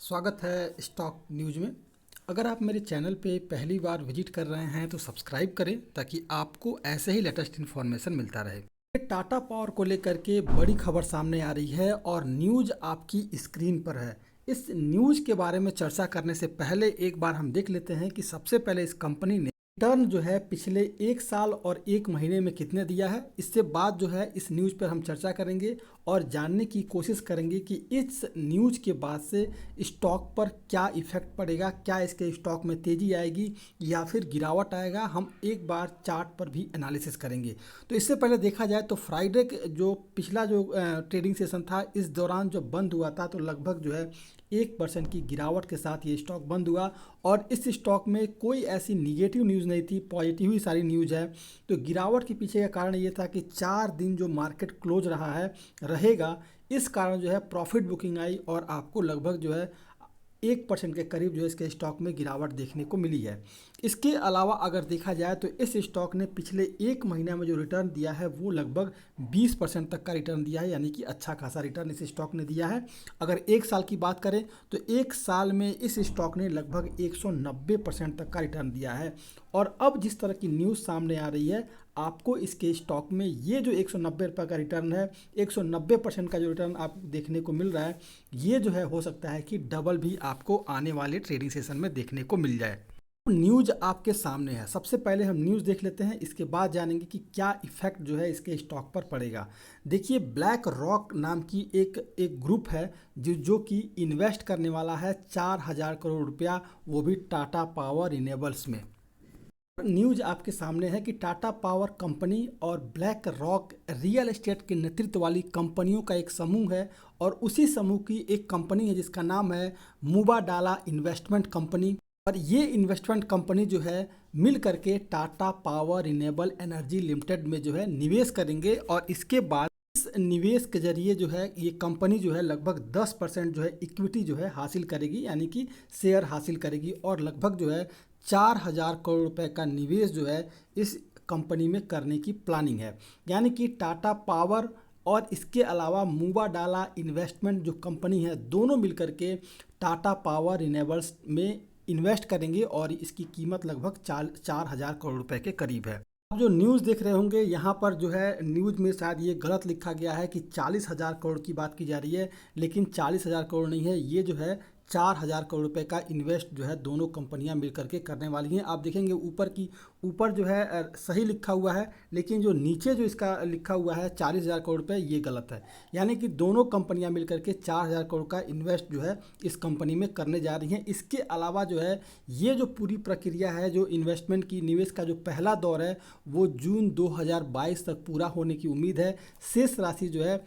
स्वागत है stock news में। अगर आप मेरे चैनल पे पहली बार विजिट कर रहे हैं तो सब्सक्राइब करें ताकि आपको ऐसे ही लेटेस्ट इन्फॉर्मेशन मिलता रहे। टाटा पावर को लेकर के बड़ी खबर सामने आ रही है और न्यूज़ आपकी स्क्रीन पर है। इस न्यूज़ के बारे में चर्चा करने से पहले एक बार हम देख लेते हैं कि सबसे पहले इस कंपनी ने रिटर्न जो है पिछले एक साल और एक महीने में कितने दिया है। इससे बाद जो है इस न्यूज़ पर हम चर्चा करेंगे और जानने की कोशिश करेंगे कि इस न्यूज़ के बाद से स्टॉक पर क्या इफेक्ट पड़ेगा, क्या इसके स्टॉक में तेज़ी आएगी या फिर गिरावट आएगा। हम एक बार चार्ट पर भी एनालिसिस करेंगे। तो इससे पहले देखा जाए तो फ्राइडे जो पिछला जो ट्रेडिंग सेशन था, इस दौरान जो बंद हुआ था तो लगभग जो है 1% की गिरावट के साथ ये स्टॉक बंद हुआ और इस स्टॉक में कोई ऐसी निगेटिव न्यूज़ नहीं थी, पॉजिटिव ही सारी न्यूज़ है। तो गिरावट के पीछे का कारण ये था कि 4 दिन जो मार्केट क्लोज रहा है रहेगा, इस कारण जो है प्रॉफिट बुकिंग आई और आपको लगभग जो है 1% के करीब जो है इसके स्टॉक में गिरावट देखने को मिली है। इसके अलावा अगर देखा जाए तो इस स्टॉक ने पिछले एक महीने में जो रिटर्न दिया है वो लगभग 20% तक का रिटर्न दिया है, यानी कि अच्छा खासा रिटर्न इस स्टॉक ने दिया है। अगर एक साल की बात करें तो एक साल में इस स्टॉक ने लगभग 190% तक का रिटर्न दिया है। और अब जिस तरह की न्यूज़ सामने आ रही है, आपको इसके स्टॉक में ये जो 190 रुपये का रिटर्न है, 190% का जो रिटर्न आपको देखने को मिल रहा है, ये जो है हो सकता है कि डबल भी आपको आने वाले ट्रेडिंग सेशन में देखने को मिल जाए। न्यूज़ आपके सामने है। सबसे पहले हम न्यूज़ देख लेते हैं, इसके बाद जानेंगे कि क्या इफेक्ट जो है इसके स्टॉक पर पड़ेगा। देखिए, ब्लैक रॉक नाम की एक ग्रुप है जो कि इन्वेस्ट करने वाला है 4000 करोड़ रुपया, वो भी टाटा पावर रिन्यूएबल्स में। न्यूज आपके सामने है कि टाटा पावर कंपनी और ब्लैक रॉक रियल एस्टेट के नेतृत्व वाली कंपनियों का एक समूह है और उसी समूह की एक कंपनी है जिसका नाम है मुबाडाला इन्वेस्टमेंट कंपनी। और ये इन्वेस्टमेंट कंपनी जो है मिल करके Tata power renewable energy limited में जो है निवेश करेंगे और इसके बाद इस निवेश के जरिए जो है ये कंपनी जो है लगभग 10% जो है इक्विटी जो है हासिल करेगी, यानी कि शेयर हासिल करेगी और लगभग जो है 4000 करोड़ रुपए का निवेश जो है इस कंपनी में करने की प्लानिंग है। यानी कि टाटा पावर और इसके अलावा मुबाडाला इन्वेस्टमेंट जो कंपनी है, दोनों मिलकर के टाटा पावर रिन्यूएबल्स में इन्वेस्ट करेंगे और इसकी कीमत लगभग 4000 करोड़ रुपए के करीब है। आप जो न्यूज़ देख रहे होंगे यहाँ पर जो है न्यूज़ में शायद ये गलत लिखा गया है कि 40,000 करोड़ की बात की जा रही है, लेकिन 40,000 करोड़ नहीं है, ये जो है 4000 करोड़ रुपए का इन्वेस्ट जो है दोनों कंपनियां मिल करके करने वाली हैं। आप देखेंगे ऊपर जो है सही लिखा हुआ है, लेकिन जो नीचे जो इसका लिखा हुआ है 40,000 करोड़ रुपए, ये गलत है। यानी कि दोनों कंपनियां मिल करके 4000 करोड़ का इन्वेस्ट जो है इस कंपनी में करने जा रही हैं। इसके अलावा जो है ये जो पूरी प्रक्रिया है, जो इन्वेस्टमेंट की निवेश का जो पहला दौर है वो जून 2022 तक पूरा होने की उम्मीद है। शेष राशि जो है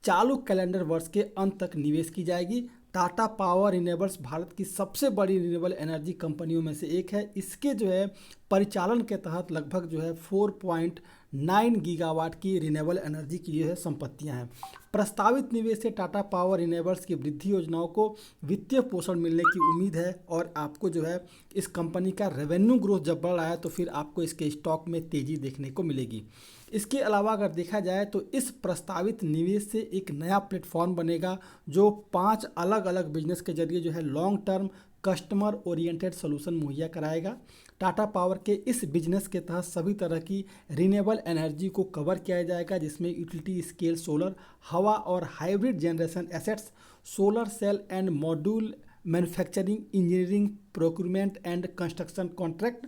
चालू कैलेंडर वर्ष के अंत तक निवेश की जाएगी। टाटा पावर रिन्यूएबल्स भारत की सबसे बड़ी रिन्यूएबल एनर्जी कंपनियों में से एक है। इसके जो है परिचालन के तहत लगभग जो है 4.9 गीगावाट की रिन्यूएबल एनर्जी की जो है संपत्तियां हैं। प्रस्तावित निवेश से टाटा पावर रिन्यूएबल्स की वृद्धि योजनाओं को वित्तीय पोषण मिलने की उम्मीद है और आपको जो है इस कंपनी का रेवेन्यू ग्रोथ जब बढ़ रहा है तो फिर आपको इसके स्टॉक में तेज़ी देखने को मिलेगी। इसके अलावा अगर देखा जाए तो इस प्रस्तावित निवेश से एक नया प्लेटफॉर्म बनेगा जो 5 अलग अलग बिजनेस के जरिए जो है long term customer oriented solution मुहैया कराएगा। टाटा पावर के इस बिजनेस के तहत सभी तरह की रिन्यूएबल एनर्जी को कवर किया जाएगा, जिसमें यूटिलिटी स्केल सोलर, हवा और hybrid generation assets, solar cell and module manufacturing, engineering, procurement and construction contract,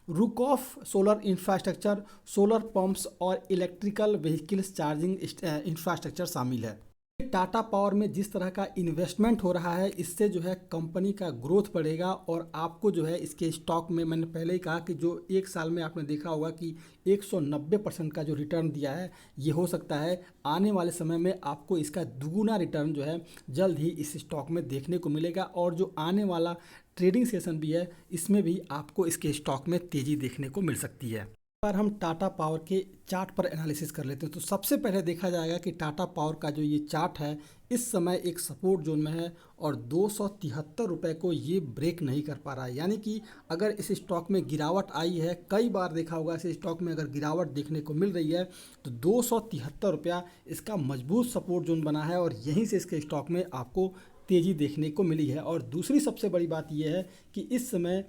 rooftop solar infrastructure, solar pumps और इलेक्ट्रिकल व्हीकल्स चार्जिंग इंफ्रास्ट्रक्चर शामिल है। टाटा पावर में जिस तरह का इन्वेस्टमेंट हो रहा है, इससे जो है कंपनी का ग्रोथ बढ़ेगा और आपको जो है इसके स्टॉक में, मैंने पहले ही कहा कि जो एक साल में आपने देखा होगा कि 190% का जो रिटर्न दिया है, ये हो सकता है आने वाले समय में आपको इसका दुगुना रिटर्न जो है जल्द ही इस स्टॉक में देखने को मिलेगा। और जो आने वाला ट्रेडिंग सेशन भी है, इसमें भी आपको इसके स्टॉक में तेज़ी देखने को मिल सकती है। बार हम टाटा पावर के चार्ट पर एनालिसिस कर लेते हैं। तो सबसे पहले देखा जाएगा कि टाटा पावर का जो ये चार्ट है इस समय एक सपोर्ट जोन में है और 273 रुपये को ये ब्रेक नहीं कर पा रहा है। यानी कि अगर इस स्टॉक में गिरावट आई है, कई बार देखा होगा इस स्टॉक में अगर गिरावट देखने को मिल रही है तो 273 रुपया इसका मजबूत सपोर्ट जोन बना है और यहीं से इसके स्टॉक में आपको तेज़ी देखने को मिली है। और दूसरी सबसे बड़ी बात यह है कि इस समय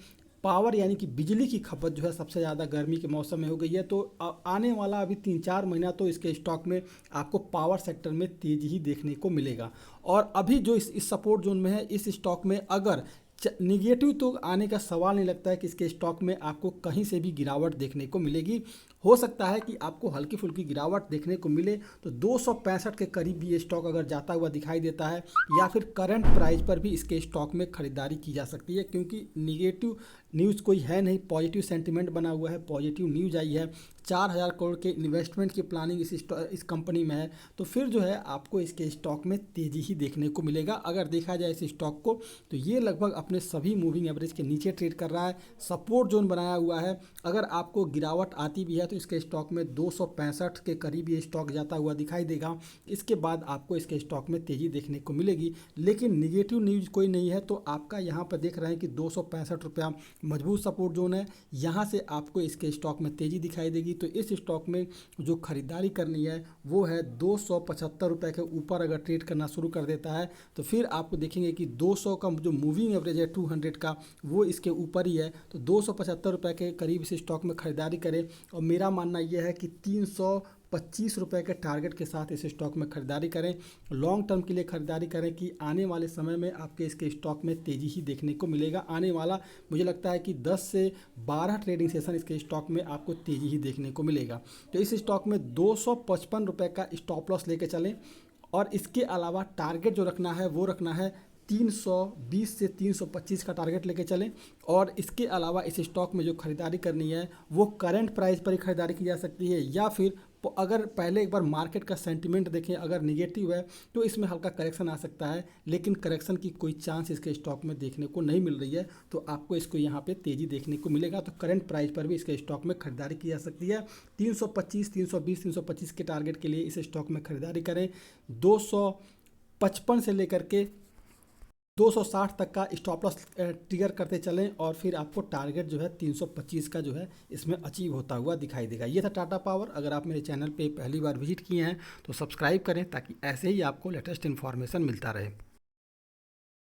पावर यानी कि बिजली की खपत जो है सबसे ज़्यादा गर्मी के मौसम में हो गई है। तो आने वाला अभी 3-4 महीना तो इसके स्टॉक में आपको पावर सेक्टर में तेज़ी ही देखने को मिलेगा। और अभी जो इस सपोर्ट जोन में है, इस स्टॉक में अगर निगेटिव तो आने का सवाल नहीं लगता है कि इसके स्टॉक में आपको कहीं से भी गिरावट देखने को मिलेगी। हो सकता है कि आपको हल्की फुल्की गिरावट देखने को मिले तो 265 के करीब भी ये स्टॉक अगर जाता हुआ दिखाई देता है, या फिर करंट प्राइस पर भी इसके स्टॉक में खरीदारी की जा सकती है, क्योंकि निगेटिव न्यूज़ कोई है नहीं, पॉजिटिव सेंटिमेंट बना हुआ है, पॉजिटिव न्यूज़ आई है। 4,000 करोड़ के इन्वेस्टमेंट की प्लानिंग इस कंपनी में है। तो फिर जो है आपको इसके स्टॉक में तेज़ी ही देखने को मिलेगा। अगर देखा जाए इस स्टॉक को तो ये लगभग अपने सभी मूविंग एवरेज के नीचे ट्रेड कर रहा है, सपोर्ट जोन बनाया हुआ है। अगर आपको गिरावट आती भी है तो इसके स्टॉक में 265 के करीब ये स्टॉक जाता हुआ दिखाई देगा। इसके बाद आपको इसके स्टॉक में तेज़ी देखने को मिलेगी। लेकिन निगेटिव न्यूज़ कोई नहीं है, तो आपका यहाँ पर देख रहे हैं कि 265 रुपया मजबूत सपोर्ट जोन है। यहाँ से आपको इसके स्टॉक में तेज़ी दिखाई देगी। तो इस स्टॉक में जो खरीदारी करनी है वो है 275 रुपये के ऊपर अगर ट्रेड करना शुरू कर देता है तो फिर आपको देखेंगे कि 200 का जो मूविंग एवरेज है 200 का वो इसके ऊपर ही है। तो 275 रुपये के करीब इस स्टॉक में खरीदारी करें। और मेरा मानना यह है कि 325 रुपये के टारगेट के साथ इस स्टॉक में खरीदारी करें। लॉन्ग टर्म के लिए खरीदारी करें कि आने वाले समय में आपके इसके स्टॉक में तेज़ी ही देखने को मिलेगा। आने वाला मुझे लगता है कि 10 से 12 ट्रेडिंग सेशन इसके स्टॉक में आपको तेज़ी ही देखने को मिलेगा। तो इस स्टॉक में 255 रुपये का स्टॉप लॉस लेके चलें। और इसके अलावा टारगेट जो रखना है वो रखना है 320 से 325 का टारगेट लेके चलें। और इसके अलावा इस स्टॉक में जो खरीदारी करनी है वो करंट प्राइस पर ही खरीदारी की जा सकती है, या फिर अगर पहले एक बार मार्केट का सेंटिमेंट देखें, अगर निगेटिव है तो इसमें हल्का करेक्शन आ सकता है। लेकिन करेक्शन की कोई चांस इसके स्टॉक में देखने को नहीं मिल रही है, तो आपको इसको यहाँ पे तेज़ी देखने को मिलेगा। तो करंट प्राइस पर भी इसके स्टॉक में खरीदारी की जा सकती है। 325, 320, 325 के टारगेट के लिए इस स्टॉक में खरीदारी करें। 255 से लेकर के 260 तक का स्टॉप लॉस ट्रिगर करते चलें, और फिर आपको टारगेट जो है 325 का जो है इसमें अचीव होता हुआ दिखाई देगा। ये था टाटा पावर। अगर आप मेरे चैनल पे पहली बार विजिट किए हैं तो सब्सक्राइब करें ताकि ऐसे ही आपको लेटेस्ट इन्फॉर्मेशन मिलता रहे।